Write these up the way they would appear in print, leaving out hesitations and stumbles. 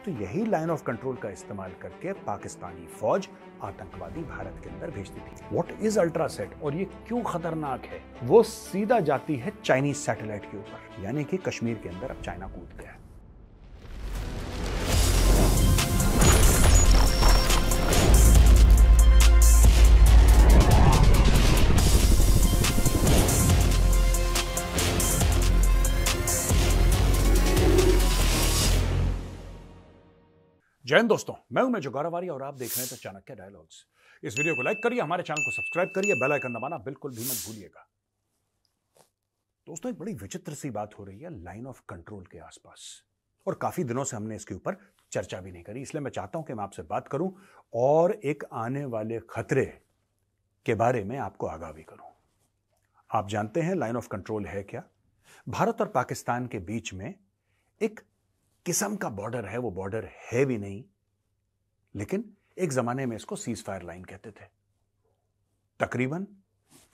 तो यही line of control का इस्तेमाल करके पाकिस्तानी फौज आतंकवादी भारत के अंदर भेजती थी। व्हाट इज अल्ट्रासेट और ये क्यों खतरनाक है? वो सीधा जाती है चाइनीज सैटेलाइट के ऊपर, यानी कि कश्मीर के अंदर अब चाइना कूद गया। जय हिंद दोस्तों, मैं हूं मेजर गौरवारी और आप देख रहे हैं तो चाणक्य डायलॉग्स। इस वीडियो को लाइक करिए, हमारे चैनल को सब्सक्राइब करिए, बेल आइकन दबाना बिल्कुल भी मत भूलिएगा। दोस्तों, एक बड़ी विचित्र सी बात हो रही है लाइन ऑफ कंट्रोल के आसपास, और काफी दिनों से हमने इसके ऊपर चर्चा भी नहीं करी। इसलिए मैं चाहता हूं कि मैं आपसे बात करूं और एक आने वाले खतरे के बारे में आपको आगाह भी करूं। आप जानते हैं लाइन ऑफ कंट्रोल है क्या? भारत और पाकिस्तान के बीच में एक किस्म का बॉर्डर है। वो बॉर्डर है भी नहीं, लेकिन एक जमाने में इसको सीज फायर लाइन कहते थे। तकरीबन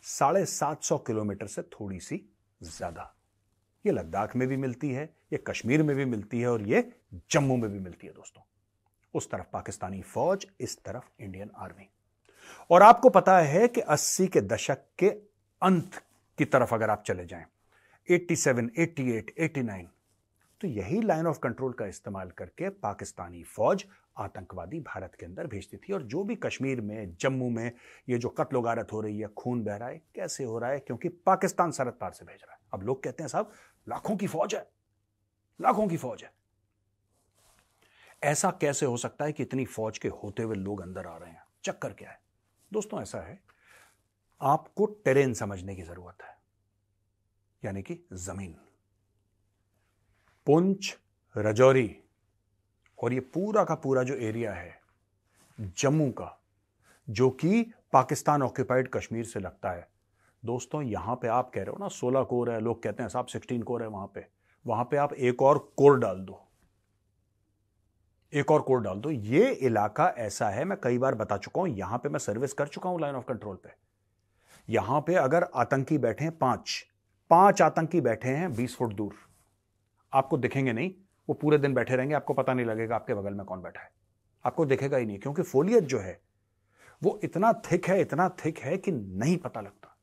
750 किलोमीटर से थोड़ी सी ज्यादा। ये लद्दाख में भी मिलती है, ये कश्मीर में भी मिलती है और ये जम्मू में भी मिलती है। दोस्तों, उस तरफ पाकिस्तानी फौज, इस तरफ इंडियन आर्मी। और आपको पता है कि 80 के दशक के अंत की तरफ अगर आप चले जाएं, 87, 88, 89, तो यही लाइन ऑफ कंट्रोल का इस्तेमाल करके पाकिस्तानी फौज आतंकवादी भारत के अंदर भेजती थी। और जो भी कश्मीर में, जम्मू में ये जो कत्ल गारत हो रही है, खून बह रहा है, कैसे हो रहा है? क्योंकि पाकिस्तान सरहद पार से भेज रहा है। अब लोग कहते हैं साहब लाखों की फौज है, लाखों की फौज है। ऐसा कैसे हो सकता है कि इतनी फौज के होते हुए लोग अंदर आ रहे हैं? चक्कर क्या है? दोस्तों, ऐसा है, आपको टेरेन समझने की जरूरत है, यानी कि जमीन। पुंछ, राजौरी और ये पूरा का पूरा जो एरिया है जम्मू का, जो कि पाकिस्तान ऑक्यूपाइड कश्मीर से लगता है। दोस्तों, यहां पे आप कह रहे हो ना 16 कोर है, लोग कहते हैं साहब 16 कोर है। वहां पे आप एक और कोर डाल दो, एक और कोर डाल दो। ये इलाका ऐसा है, मैं कई बार बता चुका हूं, यहां पे मैं सर्विस कर चुका हूं लाइन ऑफ कंट्रोल पे। यहां पे अगर आतंकी बैठे हैं, पांच आतंकी बैठे हैं 20 फुट दूर, आपको दिखेंगे नहीं। वो पूरे दिन बैठे रहेंगे, आपको पता नहीं लगेगा आपके बगल में कौन बैठा है, आपको दिखेगा ही नहीं, क्योंकि फोलियत जो है वो इतना थिक है, इतना थिक है कि नहीं पता लगता।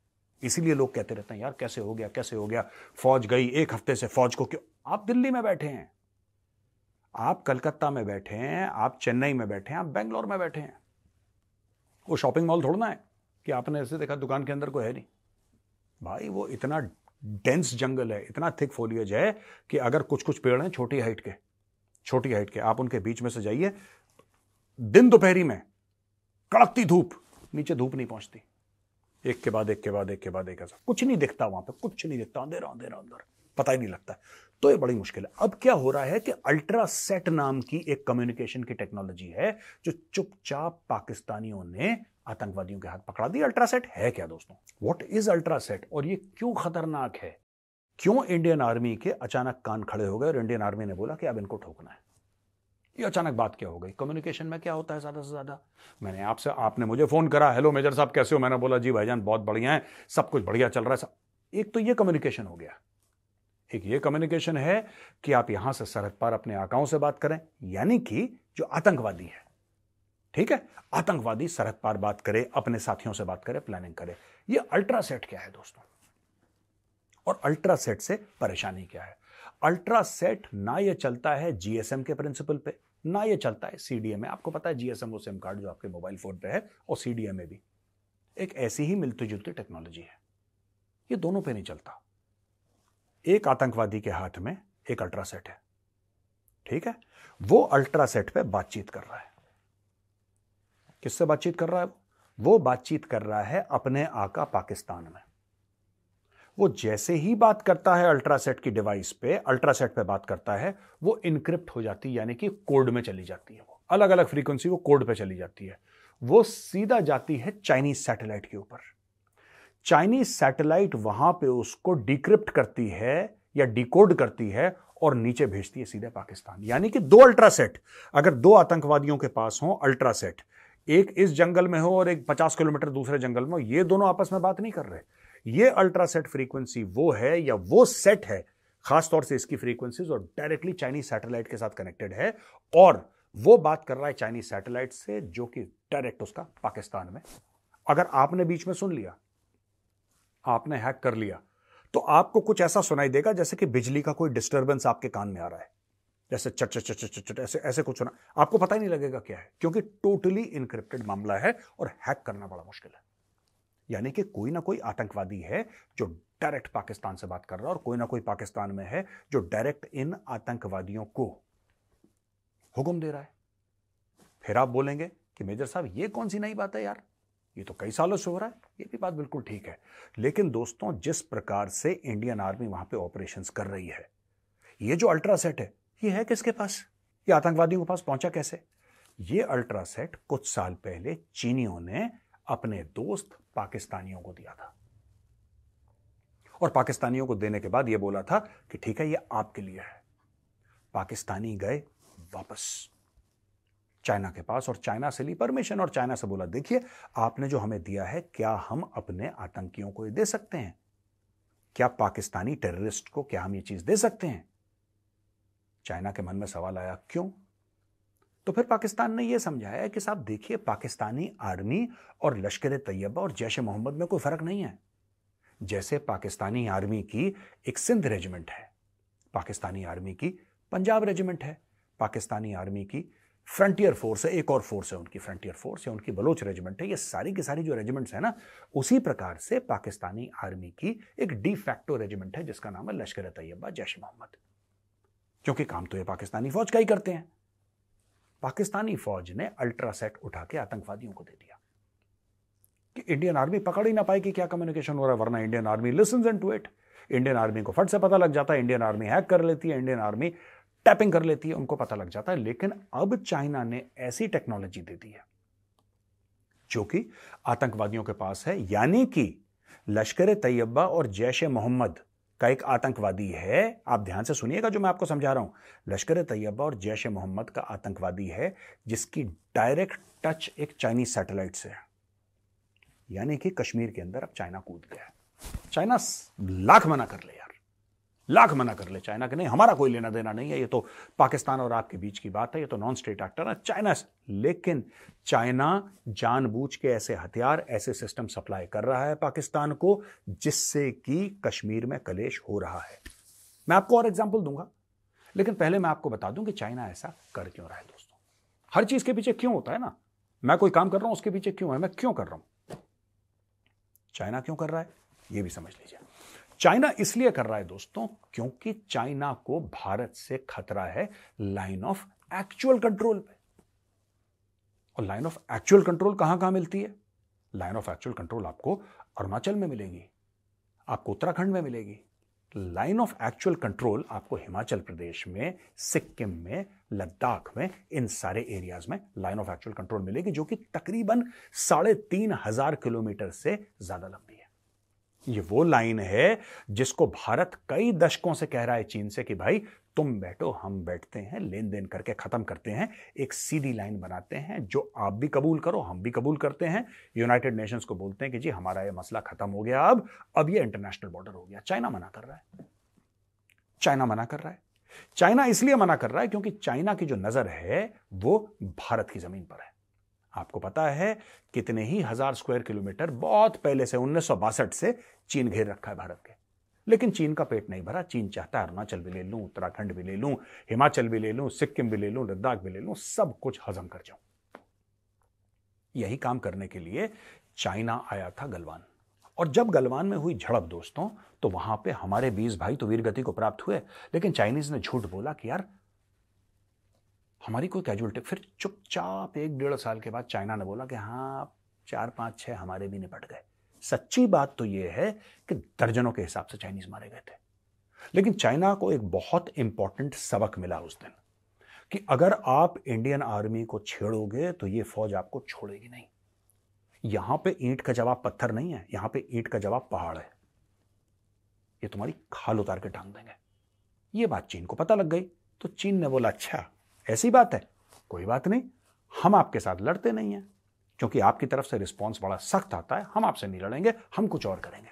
इसीलिए लोग कहते रहते हैं यार कैसे हो गया, कैसे हो गया, फौज गई एक हफ्ते से, फौज को क्यों? आप दिल्ली में बैठे हैं, आप कलकत्ता में बैठे हैं, आप चेन्नई में बैठे हैं, आप बेंगलोर में बैठे हैं। वो शॉपिंग मॉल थोड़ना है कि आपने ऐसे देखा दुकान के अंदर कोई है नहीं। भाई, वो इतना डेंस जंगल है, इतना थिक फोलियज है कि अगर कुछ कुछ पेड़ हैं छोटी हाइट के, आप उनके बीच में से जाइए, दिन दोपहरी में कड़कती धूप, नीचे धूप नहीं पहुंचती, एक के बाद एक ऐसा कुछ नहीं दिखता वहां पे, कुछ नहीं दिखता, अंधेरा अंदर, पता ही नहीं लगता। तो ये बड़ी मुश्किल है। अब क्या हो रहा है कि अल्ट्रासेट नाम की एक कम्युनिकेशन की टेक्नोलॉजी है जो चुपचाप पाकिस्तानियों ने आतंकवादियों के हाथ पकड़ा दी। अल्ट्रासेट है क्या दोस्तों? व्हाट इज अल्ट्रासेट और ये क्यों खतरनाक है? क्यों इंडियन आर्मी के अचानक कान खड़े हो गए और इंडियन आर्मी ने बोला कि अब इनको ठोकना है? ये अचानक बात क्या हो गई? कम्युनिकेशन में क्या होता है ज्यादा से ज्यादा? आपने मुझे फोन करा, हेलो मेजर साहब कैसे हो? मैंने बोला जी भाईजान बहुत बढ़िया है, सब कुछ बढ़िया चल रहा है। एक तो ये कम्युनिकेशन हो गया। एक ये कम्युनिकेशन है कि आप यहां से सरहद पार अपने आकाओं से बात करें, यानी कि जो आतंकवादी है, ठीक है, आतंकवादी सरहद पार बात करे, अपने साथियों से बात करे, प्लानिंग करे। ये अल्ट्रासेट क्या है दोस्तों? और अल्ट्रासेट से परेशानी क्या है? अल्ट्रासेट ना ये चलता है जीएसएम के प्रिंसिपल पे, ना ये चलता है सीडीएम में। आपको पता है जीएसएम वो सिम कार्ड जो आपके मोबाइल फोन पे है, और सीडीएम में भी एक ऐसी ही मिलती जुलती टेक्नोलॉजी है। ये दोनों पे नहीं चलता। एक आतंकवादी के हाथ में एक अल्ट्रासेट है, ठीक है, वो अल्ट्रासेट पे बातचीत कर रहा है। किससे बातचीत कर रहा है? वो बातचीत कर रहा है अपने आका पाकिस्तान में। वो जैसे ही बात करता है अल्ट्रासेट की डिवाइस पे, अल्ट्रासेट पे बात करता है, वो इनक्रिप्ट हो जाती है, यानी कि कोड में चली जाती है। वो अलग अलग फ्रीक्वेंसी वो कोड पे चली जाती है। वो सीधा जाती है चाइनीज सैटेलाइट के ऊपर। चाइनीज सैटेलाइट वहां पे उसको डिक्रिप्ट करती है या डिकोड करती है और नीचे भेजती है सीधे पाकिस्तान। यानी कि दो अल्ट्रासेट, अगर दो आतंकवादियों के पास हो अल्ट्रासेट, एक इस जंगल में हो और एक 50 किलोमीटर दूसरे जंगल में हो, ये दोनों आपस में बात नहीं कर रहे। ये अल्ट्रासेट फ्रीक्वेंसी वो है या वो सेट है, खासतौर से इसकी फ्रीक्वेंसीज, और डायरेक्टली चाइनीज सैटेलाइट के साथ कनेक्टेड है, और वो बात कर रहा है चाइनीज सैटेलाइट से जो कि डायरेक्ट उसका पाकिस्तान में। अगर आपने बीच में सुन लिया, आपने हैक कर लिया, तो आपको कुछ ऐसा सुनाई देगा जैसे कि बिजली का कोई डिस्टर्बेंस आपके कान में आ रहा है, जैसे चट चट चट चट चट ऐसे ऐसे कुछ सुना, आपको पता ही नहीं लगेगा क्या है, क्योंकि टोटली इनक्रिप्टेड मामला है और हैक करना बड़ा मुश्किल है। यानी कि कोई ना कोई आतंकवादी है जो डायरेक्ट पाकिस्तान से बात कर रहा है, और कोई ना कोई पाकिस्तान में है जो डायरेक्ट इन आतंकवादियों को हुक्म दे रहा है। फिर आप बोलेंगे कि मेजर साहब ये कौन सी नई बात है यार, ये तो कई सालों से हो रहा है। ये भी बात बिल्कुल ठीक है, लेकिन दोस्तों जिस प्रकार से इंडियन आर्मी वहां पे ऑपरेशंस कर रही है, ये जो अल्ट्रासेट ये है किसके पास, ये आतंकवादियों के पास पहुंचा कैसे? ये अल्ट्रासेट कुछ साल पहले चीनियों ने अपने दोस्त पाकिस्तानियों को दिया था, और पाकिस्तानियों को देने के बाद यह बोला था कि ठीक है ये आपके लिए है। पाकिस्तानी गए वापस चाइना के पास, और चाइना से ली परमिशन, और चाइना से बोला देखिए आपने जो हमें दिया है, क्या हम अपने आतंकियों को ये दे सकते हैं? क्या पाकिस्तानी टेररिस्ट को क्या हम ये चीज दे सकते हैं? चाइना के मन में सवाल आया क्यों? तो फिर पाकिस्तान ने यह समझाया कि साहब देखिए पाकिस्तानी आर्मी और लश्कर तैयबा और जैश ए मोहम्मद में कोई फर्क नहीं है। जैसे पाकिस्तानी आर्मी की एक सिंध रेजिमेंट है, पाकिस्तानी आर्मी की पंजाब रेजिमेंट है, पाकिस्तानी आर्मी की फ्रंटियर फोर्स है, एक और फोर्स है उनकी फ्रंटियर फोर्स, या उनकी बलोच रेजिमेंट है, ये सारी की सारी जो रेजिमेंट्स है ना, उसी प्रकार से पाकिस्तानी आर्मी की एक डी फैक्टो रेजिमेंट है जिसका नाम है लश्कर तैयबा जैश ए मोहम्मद, क्योंकि काम तो ये पाकिस्तानी फौज का ही करते हैं। पाकिस्तानी फौज ने अल्ट्रासेट उठा के आतंकवादियों को दे दिया कि इंडियन आर्मी पकड़ ही ना पाए कि क्या कम्युनिकेशन हो रहा है, वरना Indian army lessons into it. Indian army को फट से पता लग जाता है, इंडियन आर्मी हैक कर लेती है, इंडियन आर्मी टैपिंग कर लेती है, उनको पता लग जाता है। लेकिन अब चाइना ने ऐसी टेक्नोलॉजी दे दी है जो कि आतंकवादियों के पास है, यानी कि लश्कर तैयबा और जैश ए मोहम्मद का एक आतंकवादी है, आप ध्यान से सुनिएगा जो मैं आपको समझा रहा हूं, लश्कर तैयबा और जैश ए मोहम्मद का आतंकवादी है जिसकी डायरेक्ट टच एक चाइनीज सैटेलाइट से है। यानी कि कश्मीर के अंदर अब चाइना कूद गया। चाइना लाख मना कर ले यार, लाख मना कर ले चाइना के नहीं हमारा कोई लेना देना नहीं है, ये तो पाकिस्तान और आपके बीच की बात है, ये तो नॉन स्टेट एक्टर है चाइना से। लेकिन चाइना जानबूझ के ऐसे हथियार, ऐसे सिस्टम सप्लाई कर रहा है पाकिस्तान को जिससे कि कश्मीर में कलेश हो रहा है। मैं आपको और एग्जांपल दूंगा, लेकिन पहले मैं आपको बता दूं कि चाइना ऐसा कर क्यों रहा है। दोस्तों हर चीज के पीछे क्यों होता है ना, मैं कोई काम कर रहा हूं उसके पीछे क्यों है, मैं क्यों कर रहा हूं, चाइना क्यों कर रहा है यह भी समझ लीजिए। चाइना इसलिए कर रहा है दोस्तों क्योंकि चाइना को भारत से खतरा है लाइन ऑफ एक्चुअल कंट्रोल पे। और लाइन ऑफ एक्चुअल कंट्रोल कहां मिलती है? लाइन ऑफ एक्चुअल कंट्रोल आपको अरुणाचल में मिलेगी, आपको उत्तराखंड में मिलेगी। लाइन ऑफ एक्चुअल कंट्रोल आपको हिमाचल प्रदेश में, सिक्किम में, लद्दाख में, इन सारे एरियाज में लाइन ऑफ एक्चुअल कंट्रोल मिलेगी, जो कि तकरीबन 3,500 किलोमीटर से ज्यादा लंबी है। ये वो लाइन है जिसको भारत कई दशकों से कह रहा है चीन से कि भाई तुम बैठो हम बैठते हैं, लेन देन करके खत्म करते हैं, एक सीधी लाइन बनाते हैं जो आप भी कबूल करो हम भी कबूल करते हैं। यूनाइटेड नेशंस को बोलते हैं कि जी हमारा ये मसला खत्म हो गया, अब ये इंटरनेशनल बॉर्डर हो गया। चाइना मना कर रहा है, चाइना मना कर रहा है। चाइना इसलिए मना कर रहा है क्योंकि चाइना की जो नजर है वो भारत की जमीन पर है। आपको पता है कितने ही हजार स्क्वायर किलोमीटर बहुत पहले से 1962 से चीन घेर रखा है भारत के, लेकिन चीन का पेट नहीं भरा। चीन चाहता है अरुणाचल भी ले लूं, उत्तराखंड भी ले लूं, हिमाचल भी ले लूं, सिक्किम भी ले लूं, लद्दाख भी ले लूं, सब कुछ हजम कर जाऊं। यही काम करने के लिए चाइना आया था गलवान, और जब गलवान में हुई झड़प दोस्तों, तो वहां पे हमारे 20 भाई तो वीरगति को प्राप्त हुए, लेकिन चाइनीज ने झूठ बोला कि यार हमारी कोई कैजुअलिटी। फिर चुपचाप 1-1.5 साल के बाद चाइना ने बोला कि हाँ 4-5-6 हमारे भी निपट गए। सच्ची बात तो यह है कि दर्जनों के हिसाब से चाइनीज मारे गए थे, लेकिन चाइना को एक बहुत इंपॉर्टेंट सबक मिला उस दिन कि अगर आप इंडियन आर्मी को छेड़ोगे तो यह फौज आपको छोड़ेगी नहीं। यहां पे ईंट का जवाब पत्थर नहीं है, यहां पे ईंट का जवाब पहाड़ है। ये तुम्हारी खाल उतार के टांग देंगे। ये बात चीन को पता लग गई, तो चीन ने बोला अच्छा ऐसी बात है, कोई बात नहीं, हम आपके साथ लड़ते नहीं हैं क्योंकि आपकी तरफ से रिस्पॉन्स बड़ा सख्त आता है, हम आपसे नहीं लड़ेंगे, हम कुछ और करेंगे।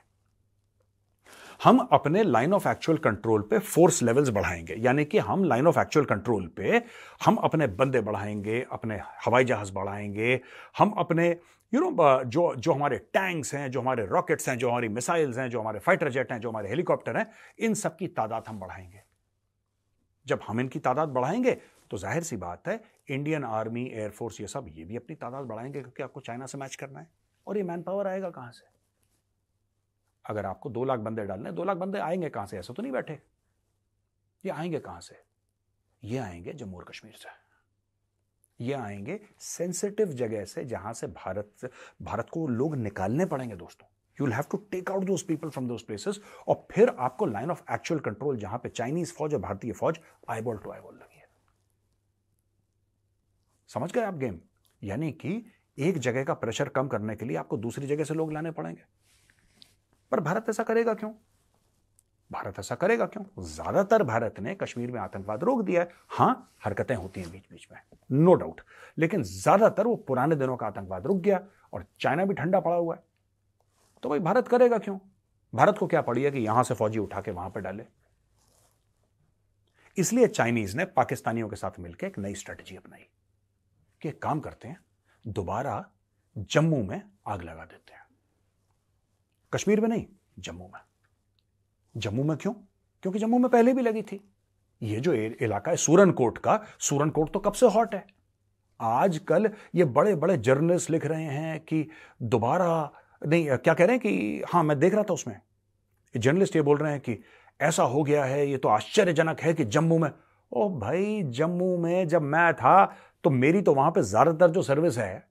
हम अपने लाइन ऑफ एक्चुअल कंट्रोल पे फोर्स लेवल्स बढ़ाएंगे, यानी कि हम लाइन ऑफ एक्चुअल कंट्रोल पे हम अपने बंदे बढ़ाएंगे, अपने हवाई जहाज बढ़ाएंगे, हम अपने जो जो हमारे टैंक्स हैं, जो हमारे रॉकेट्स हैं, जो हमारी मिसाइल्स हैं, जो हमारे फाइटर जेट हैं, जो हमारे हेलीकॉप्टर हैं, इन सब की तादाद हम बढ़ाएंगे। जब हम इनकी तादाद बढ़ाएंगे तो जाहिर सी बात है इंडियन आर्मी, एयरफोर्स, ये सब ये भी अपनी तादाद बढ़ाएंगे, क्योंकि आपको चाइना से मैच करना है। और ये मैन पावर आएगा कहां से? अगर आपको 2 लाख बंदे डालने, 2 लाख बंदे आएंगे कहां से? ऐसे तो नहीं बैठे। ये आएंगे कहां से? ये आएंगे जम्मू और कश्मीर से। ये आएंगे सेंसिटिव जगह से, जहां से भारत को लोग निकालने पड़ेंगे दोस्तों। You will have to take out those people from those places, और फिर आपको लाइन ऑफ एक्चुअल कंट्रोल, जहां पे चाइनीज फौज और भारतीय फौज आईबॉल टू आईबॉल लगी है। समझ गए आप गेम? यानी कि एक जगह का प्रेशर कम करने के लिए आपको दूसरी जगह से लोग लाने पड़ेंगे। पर भारत ऐसा करेगा क्यों? भारत ऐसा करेगा क्यों? ज्यादातर भारत ने कश्मीर में आतंकवाद रोक दिया है। हां, हरकतें होती हैं बीच बीच में, नो डाउट, लेकिन ज्यादातर वो पुराने दिनों का आतंकवाद रुक गया और चाइना भी ठंडा पड़ा हुआ है। तो भाई भारत करेगा क्यों? भारत को क्या पड़ी है कि यहां से फौजी उठा के वहां पर डाले? इसलिए चाइनीज ने पाकिस्तानियों के साथ मिलकर एक नई स्ट्रेटजी अपनाई कि एक काम करते हैं, दोबारा जम्मू में आग लगा देते हैं। कश्मीर में नहीं, जम्मू में। जम्मू में क्यों? क्योंकि जम्मू में पहले भी लगी थी। ये जो इलाका है सूरनकोट का, सूरनकोट तो कब से हॉट है। आजकल ये बड़े बड़े जर्नलिस्ट लिख रहे हैं कि दोबारा नहीं, क्या कह रहे हैं कि हाँ, मैं देख रहा था उसमें जर्नलिस्ट ये बोल रहे हैं कि ऐसा हो गया है, ये तो आश्चर्यजनक है कि जम्मू में। ओ भाई, जम्मू में जब मैं था तो मेरी तो वहां पे ज्यादातर जो सर्विस है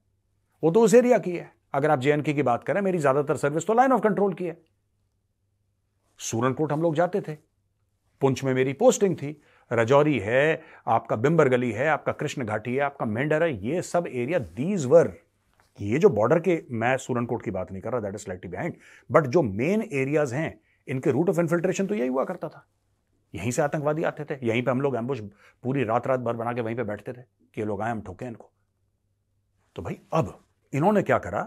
वो तो उस एरिया की है। अगर आप जेएनके की बात करें, मेरी ज्यादातर सर्विस तो लाइन ऑफ कंट्रोल की है। सूरनकोट हम लोग जाते थे, पुंछ में मेरी पोस्टिंग थी, राजौरी है, आपका बिंबर गली है, आपका कृष्ण घाटी है, आपका मेंढर है, ये सब एरिया दीज वर, ये जो बॉर्डर के, मैं सूरनकोट की बात नहीं कर रहा, that is slightly behind, but जो मेन एरियाज हैं इनके रूट ऑफ इन्फिल्ट्रेशन तो यही हुआ करता था। यहीं से आतंकवादी आते थे, यहीं पे हम लोग एम्बुश पूरी रात रात भर बना के वहीं पे बैठते थे कि ये लोग आए, हम ठोके इनको। तो भाई अब इन्होंने क्या करा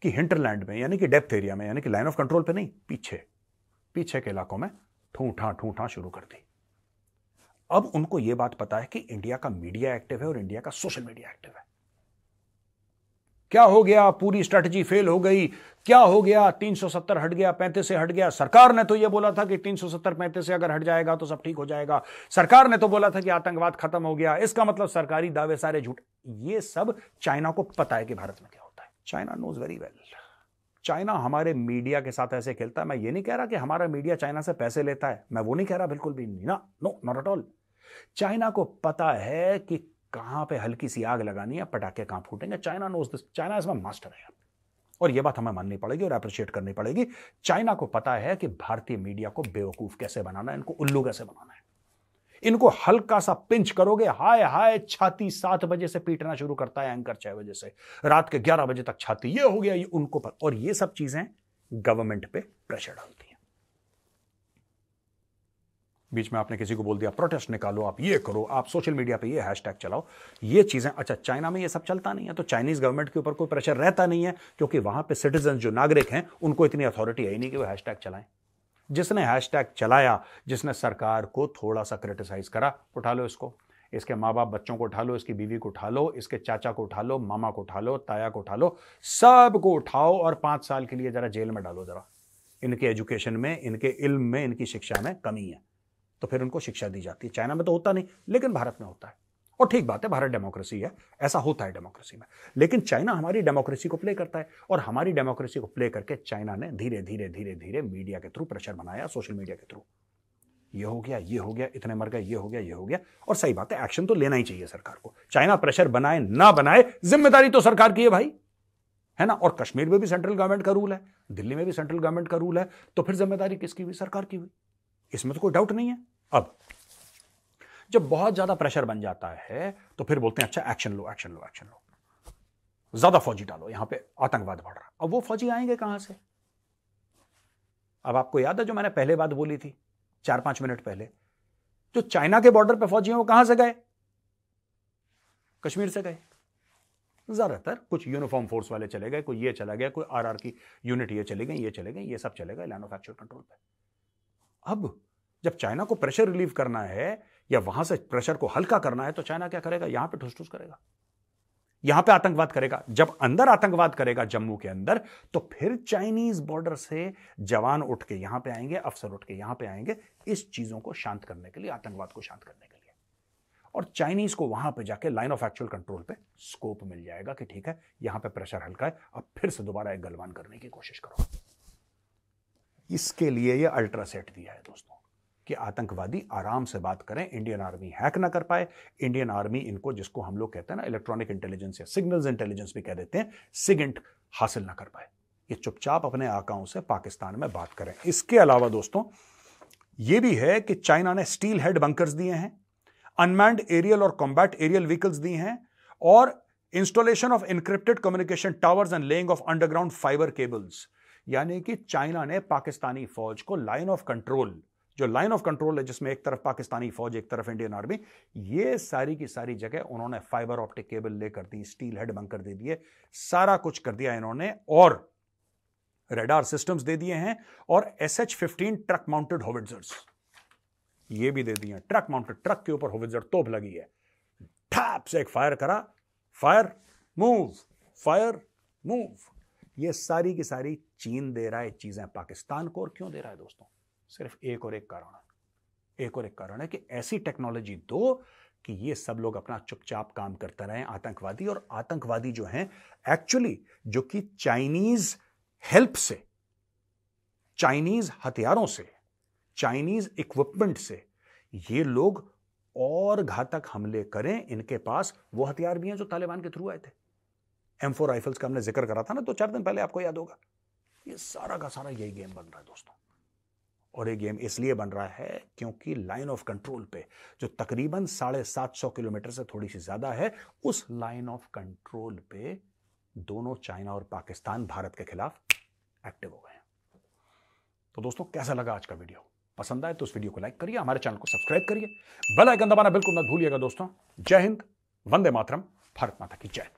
कि हिंटरलैंड में, यानी कि डेप्थ एरिया में, यानी कि लाइन ऑफ कंट्रोल पे नहीं, पीछे के इलाकों में ठूठा शुरू कर दी। अब उनको यह बात पता है कि इंडिया का मीडिया एक्टिव है और इंडिया का सोशल मीडिया एक्टिव है। क्या हो गया? पूरी स्ट्रेटजी फेल हो गई। क्या हो गया? 370 हट गया, 35 से हट गया। सरकार ने तो यह बोला था कि 370 35 से अगर हट जाएगा तो सब ठीक हो जाएगा। सरकार ने तो बोला था कि आतंकवाद खत्म हो गया। इसका मतलब सरकारी दावे सारे झूठ। ये सब चाइना को पता है कि भारत में क्या होता है। China knows very well. China हमारे मीडिया के साथ ऐसे खेलता है। मैं ये नहीं कह रहा कि हमारा मीडिया चाइना से पैसे लेता है, मैं वो नहीं कह रहा, बिल्कुल भी नहीं ना, no, not at all. China को पता है कि कहां पे हल्की सी आग लगानी है, पटाखे कहां फूटेंगे। चाइना नोज दिस, चाइना इसमें मास्टर है। और यह बात हमें माननी पड़ेगी और अप्रिशिएट करनी पड़ेगी। चाइना को पता है कि भारतीय मीडिया को बेवकूफ कैसे बनाना है, इनको उल्लू कैसे बनाना है। इनको हल्का सा पिंच करोगे, हाय हाय, छाती 7 बजे से पीटना शुरू करता है एंकर, 6 बजे से रात के 11 बजे तक छाती, ये हो गया, ये उनको पर। और ये सब चीजें गवर्नमेंट पे प्रेशर डालती हैं। बीच में आपने किसी को बोल दिया प्रोटेस्ट निकालो, आप ये करो, आप सोशल मीडिया पे ये हैशटैग चलाओ, ये चीजें। अच्छा, चाइना में ये सब चलता नहीं है, तो चाइनीज गवर्नमेंट के ऊपर कोई प्रेशर रहता नहीं है, क्योंकि वहां पे सिटीजन जो नागरिक हैं उनको इतनी अथॉरिटी है ही नहीं कि वो हैशटैग चलाएं। जिसने हैशटैग चलाया, जिसने सरकार को थोड़ा सा क्रिटिसाइज करा, उठा लो इसको, इसके माँ बाप बच्चों को उठा लो, इसकी बीवी को उठा लो, इसके चाचा को उठा लो, मामा को उठा लो, ताया को उठा लो, सबको उठाओ और 5 साल के लिए जरा जेल में डालो। जरा इनके एजुकेशन में, इनके इल्म में, इनकी शिक्षा में कमी है, तो फिर उनको शिक्षा दी जाती है। चाइना में तो होता नहीं, लेकिन भारत में होता है। और ठीक बात है, भारत डेमोक्रेसी है, ऐसा होता है डेमोक्रेसी में। लेकिन चाइना हमारी डेमोक्रेसी को प्ले करता है, और हमारी डेमोक्रेसी को प्ले करके चाइना ने धीरे धीरे धीरे धीरे मीडिया के थ्रू प्रेशर बनाया, सोशल मीडिया के थ्रू। ये हो गया, ये हो गया, इतने मर गए, ये हो गया, ये हो गया। और सही बात है, एक्शन तो लेना ही चाहिए सरकार को। चाइना प्रेशर बनाए ना बनाए, जिम्मेदारी तो सरकार की है भाई, है ना। और कश्मीर में भी सेंट्रल गवर्नमेंट का रूल है, दिल्ली में भी सेंट्रल गवर्नमेंट का रूल है, तो फिर जिम्मेदारी किसकी हुई? सरकार की हुई। इसमें तो कोई डाउट नहीं है। अब जब बहुत ज्यादा प्रेशर बन जाता है तो फिर बोलते हैं अच्छा एक्शन लो, एक्शन लो, एक्शन लो, ज्यादा फौजी डालो, यहां पे आतंकवाद बढ़ रहा। अब वो फौजी आएंगे कहां से? अब आपको याद है जो मैंने पहले बात बोली थी 4-5 मिनट पहले, जो चाइना के बॉर्डर पे फौजी हैं वो कहां से गए? कश्मीर से गए। ज्यादातर कुछ यूनिफॉर्म फोर्स वाले चले गए, कोई ये चला गया, कोई आरआर की यूनिट ये चले गई, ये चले गए, ये सब चले गए लाइन ऑफ एक्चुअल कंट्रोल पे। अब जब चाइना को प्रेशर रिलीव करना है या वहां से प्रेशर को हल्का करना है तो चाइना क्या करेगा? यहां पे ठुस ठुस करेगा, यहां पे आतंकवाद करेगा। जब अंदर आतंकवाद करेगा जम्मू के अंदर, तो फिर चाइनीज बॉर्डर से जवान उठ के यहां पे आएंगे, अफसर उठ के यहां पे आएंगे इस चीजों को शांत करने के लिए, आतंकवाद को शांत करने के लिए। और चाइनीज को वहां पे जाके लाइन ऑफ एक्चुअल कंट्रोल पे स्कोप मिल जाएगा कि ठीक है, यहां पे प्रेशर हल्का है, अब फिर से दोबारा एक गलवान करने की कोशिश करो। इसके लिए यह अल्ट्रा सेट दिया है दोस्तों कि आतंकवादी आराम से बात करें, इंडियन आर्मी हैक ना कर पाए, इंडियन आर्मी इनको, जिसको हम लोग कहते हैं ना इलेक्ट्रॉनिक इंटेलिजेंस या सिग्नल्स इंटेलिजेंस भी कह देते हैं, सिगेंट हासिल ना कर पाए। ये चुपचाप अपने आकाओं से पाकिस्तान में बात करें। इसके अलावा दोस्तों यह भी है कि चाइना ने स्टील हेड बंकर्स दिए हैं, अनमैन्ड एरियल और कॉम्बैट एरियल व्हीकल्स दिए हैं, और installation of encrypted communication towers and laying of underground fibre cables. यानी कि चाइना ने पाकिस्तानी फौज को लाइन ऑफ कंट्रोल, जो लाइन ऑफ कंट्रोल है जिसमें एक तरफ पाकिस्तानी फौज एक तरफ इंडियन आर्मी, ये सारी की सारी जगह उन्होंने फाइबर ऑप्टिक केबल लेकर दी, स्टील हेड बंकर दे दिए, सारा कुछ कर दिया इन्होंने, और रेडार सिस्टम्स दे दिए हैं, और SH-15 ट्रक माउंटेड होविट्जर्स ये भी दे दिए। ट्रक माउंटेड, ट्रक के ऊपर होविट्जर तोप लगी है, ठैप से एक फायर करा, फायर मूव, फायर मूव। ये सारी की सारी चीन दे रहा है चीजें पाकिस्तान को। और क्यों दे रहा है दोस्तों? सिर्फ एक और एक कारण है कि ऐसी टेक्नोलॉजी दो कि ये सब लोग अपना चुपचाप काम करते रहें, आतंकवादी। और आतंकवादी जो हैं एक्चुअली, जो कि चाइनीज हेल्प से, चाइनीज हथियारों से, चाइनीज इक्विपमेंट से ये लोग और घातक हमले करें, इनके पास वो हथियार भी हैं जो तालिबान के थ्रू आए थे। M4 राइफल्स का हमने जिक्र करा था ना 2-4 दिन पहले, आपको याद होगा। ये सारा का सारा यही गेम बन रहा है दोस्तों। और ये गेम इसलिए बन रहा है क्योंकि लाइन ऑफ कंट्रोल पे, जो तकरीबन 750 किलोमीटर से थोड़ी सी ज्यादा है, उस लाइन ऑफ कंट्रोल पे दोनों चाइना और पाकिस्तान भारत के खिलाफ एक्टिव हो गए हैं। तो दोस्तों कैसा लगा आज का वीडियो? पसंद आए तो उस वीडियो को लाइक करिए, हमारे चैनल को सब्सक्राइब करिए, बेल आइकन दबाना बिल्कुल मत भूलिएगा दोस्तों। जय हिंद, वंदे मातरम, भारत माता की जय।